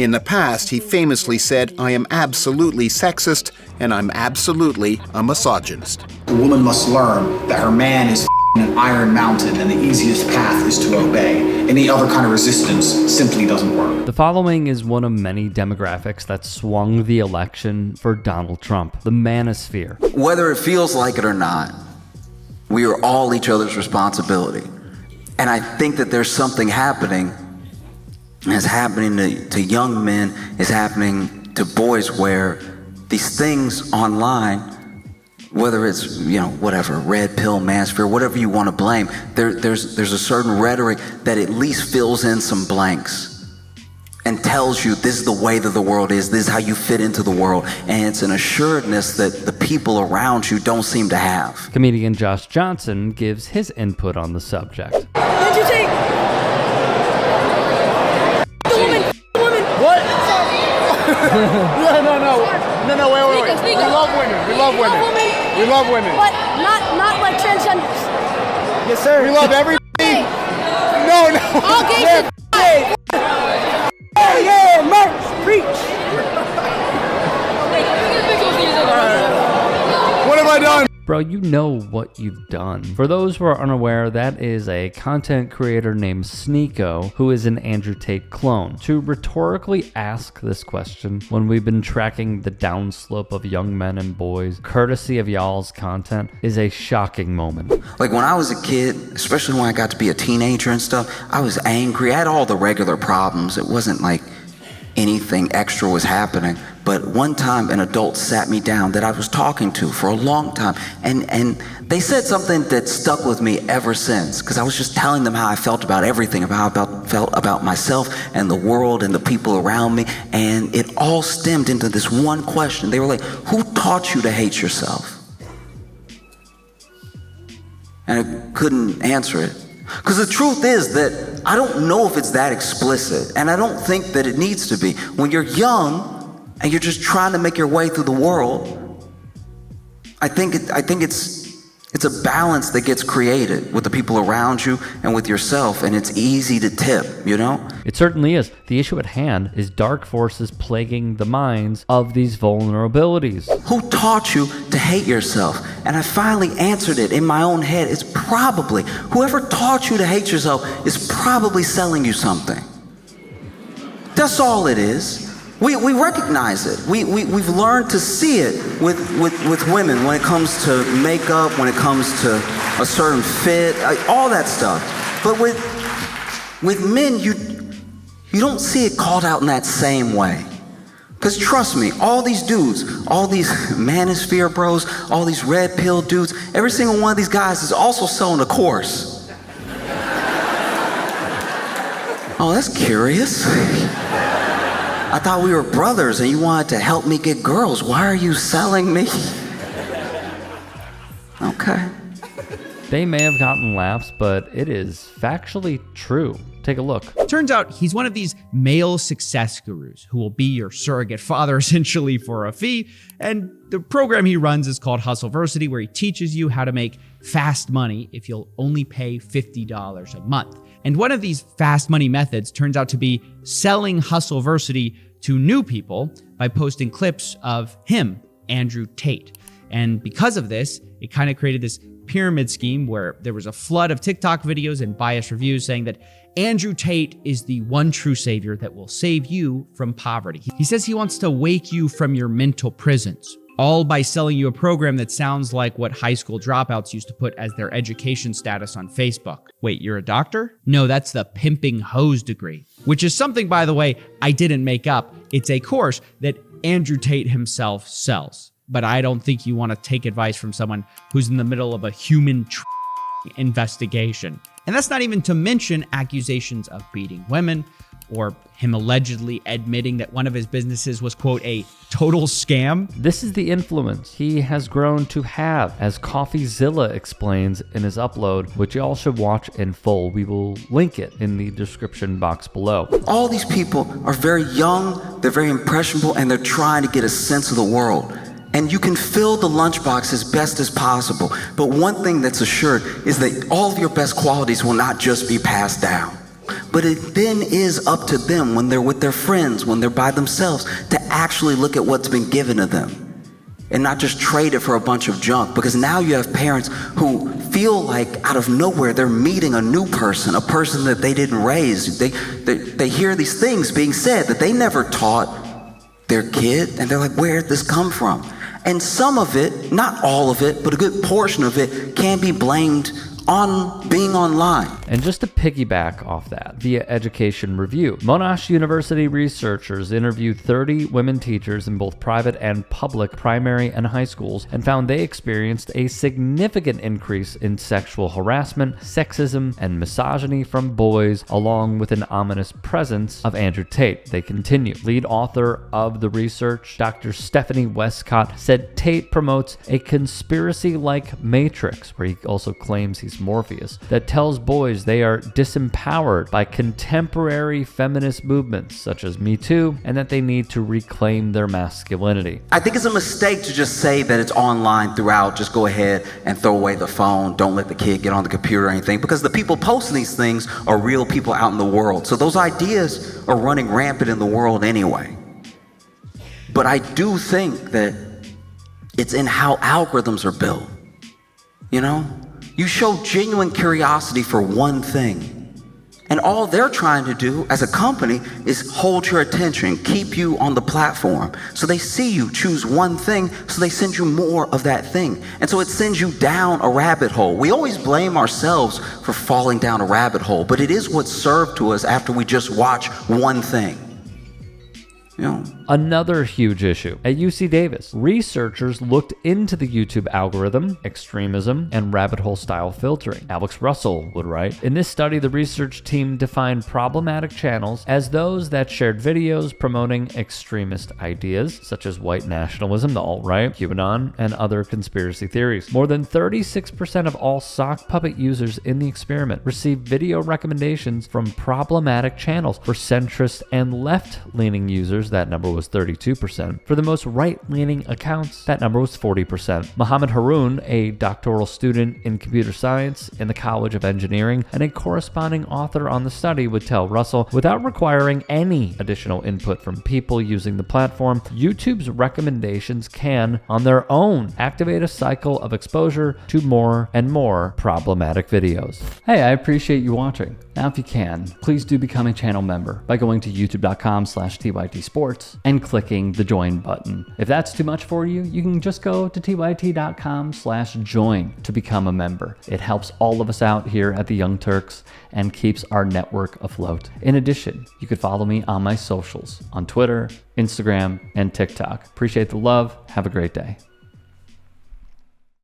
In the past, he famously said, "I am absolutely sexist, and I'm absolutely a misogynist." The woman must learn that her man is an iron mountain and the easiest path is to obey. Any other kind of resistance simply doesn't work. The following is one of many demographics that swung the election for Donald Trump, the manosphere. Whether it feels like it or not, we are all each other's responsibility. And I think that there's something happening, it's happening to young men, it's happening to boys, where these things online, whether it's, whatever, red pill, manosphere, whatever you want to blame, there's a certain rhetoric that at least fills in some blanks and tells you this is the way that the world is, this is how you fit into the world, and it's an assuredness that the people around you don't seem to have. Comedian Josh Johnson gives his input on the subject. Did you take the woman? What? No, wait. Speak We up. love women. We love women. But not like transgenders. Yes, sir. We love everybody. No. All gays should Yeah, merch, preach. What have I done? Bro, you know what you've done. For those who are unaware, that is a content creator named Sneeko, who is an Andrew Tate clone. To rhetorically ask this question, when we've been tracking the downslope of young men and boys, courtesy of y'all's content, is a shocking moment. Like when I was a kid, especially when I got to be a teenager and stuff, I was angry. I had all the regular problems. It wasn't like anything extra was happening. But one time an adult sat me down that I was talking to for a long time, and they said something that stuck with me ever since, because I was just telling them how I felt about everything, about how I felt about myself and the world and the people around me, and it all stemmed into this one question. They were like, who taught you to hate yourself? And I couldn't answer it. Because the truth is that I don't know if it's that explicit, and I don't think that it needs to be. When you're young and you're just trying to make your way through the world, I think it's a balance that gets created with the people around you and with yourself, and it's easy to tip, It certainly is. The issue at hand is dark forces plaguing the minds of these vulnerabilities. Who taught you to hate yourself? And I finally answered it in my own head. It's probably, whoever taught you to hate yourself is probably selling you something. That's all it is. We recognize it. We've learned to see it with women when it comes to makeup, when it comes to a certain fit, all that stuff. But with men, you don't see it called out in that same way. Because trust me, all these dudes, all these manosphere bros, all these red pill dudes, every single one of these guys is also selling a course. Oh, that's curious. I thought we were brothers and you wanted to help me get girls. Why are you selling me? Okay. They may have gotten laughs, but it is factually true. Take a look. Turns out he's one of these male success gurus who will be your surrogate father essentially for a fee. And the program he runs is called Hustleversity, where he teaches you how to make fast money if you'll only pay $50 a month. And one of these fast money methods turns out to be selling Hustleversity to new people by posting clips of him, Andrew Tate. And because of this, it kind of created this pyramid scheme where there was a flood of TikTok videos and biased reviews saying that Andrew Tate is the one true savior that will save you from poverty. He says he wants to wake you from your mental prisons, all by selling you a program that sounds like what high school dropouts used to put as their education status on Facebook. Wait, you're a doctor? No, that's the pimping hose degree, which is something, by the way, I didn't make up. It's a course that Andrew Tate himself sells. But I don't think you want to take advice from someone who's in the middle of a human investigation. And that's not even to mention accusations of beating women, or him allegedly admitting that one of his businesses was, quote, a total scam. This is the influence he has grown to have, as CoffeeZilla explains in his upload, which y'all should watch in full. We will link it in the description box below. All these people are very young, they're very impressionable, and they're trying to get a sense of the world. And you can fill the lunchbox as best as possible. But one thing that's assured is that all of your best qualities will not just be passed down, But it then is up to them when they're with their friends, when they're by themselves, to actually look at what's been given to them and not just trade it for a bunch of junk. Because now you have parents who feel like out of nowhere they're meeting a new person, a person that they didn't raise. They hear these things being said that they never taught their kid, and they're like, where did this come from? And some of it, not all of it, but a good portion of it can be blamed on being online. And just to piggyback off that, via Education Review, Monash University researchers interviewed 30 women teachers in both private and public primary and high schools and found they experienced a significant increase in sexual harassment, sexism, and misogyny from boys, along with an ominous presence of Andrew Tate. They continue. Lead author of the research, Dr. Stephanie Westcott, said Tate promotes a conspiracy-like matrix, where he also claims he's Morpheus, that tells boys they are disempowered by contemporary feminist movements such as Me Too, and that they need to reclaim their masculinity. I think it's a mistake to just say that it's online throughout. Just go ahead and throw away the phone. Don't let the kid get on the computer or anything, because the people posting these things are real people out in the world. So those ideas are running rampant in the world anyway. But I do think that it's in how algorithms are built. You know? You show genuine curiosity for one thing, and all they're trying to do as a company is hold your attention, keep you on the platform. So they see you choose one thing, so they send you more of that thing. And so it sends you down a rabbit hole. We always blame ourselves for falling down a rabbit hole, but it is what's served to us after we just watch one thing. You know? Another huge issue. At UC Davis, researchers looked into the YouTube algorithm, extremism, and rabbit hole style filtering. Alex Russell would write, in this study, the research team defined problematic channels as those that shared videos promoting extremist ideas, such as white nationalism, the alt-right, QAnon, and other conspiracy theories. More than 36% of all sock puppet users in the experiment received video recommendations from problematic channels. For centrist and left-leaning users, that number was 32%. For the most right-leaning accounts, that number was 40%. Mohammed Haroon, a doctoral student in computer science in the College of Engineering and a corresponding author on the study, would tell Russell, without requiring any additional input from people using the platform, YouTube's recommendations can, on their own, activate a cycle of exposure to more and more problematic videos. Hey, I appreciate you watching. Now, if you can, please do become a channel member by going to youtube.com/TYTsports and clicking the join button. If that's too much for you, you can just go to tyt.com/join to become a member. It helps all of us out here at the Young Turks and keeps our network afloat. In addition, you could follow me on my socials on Twitter, Instagram, and TikTok. Appreciate the love. Have a great day.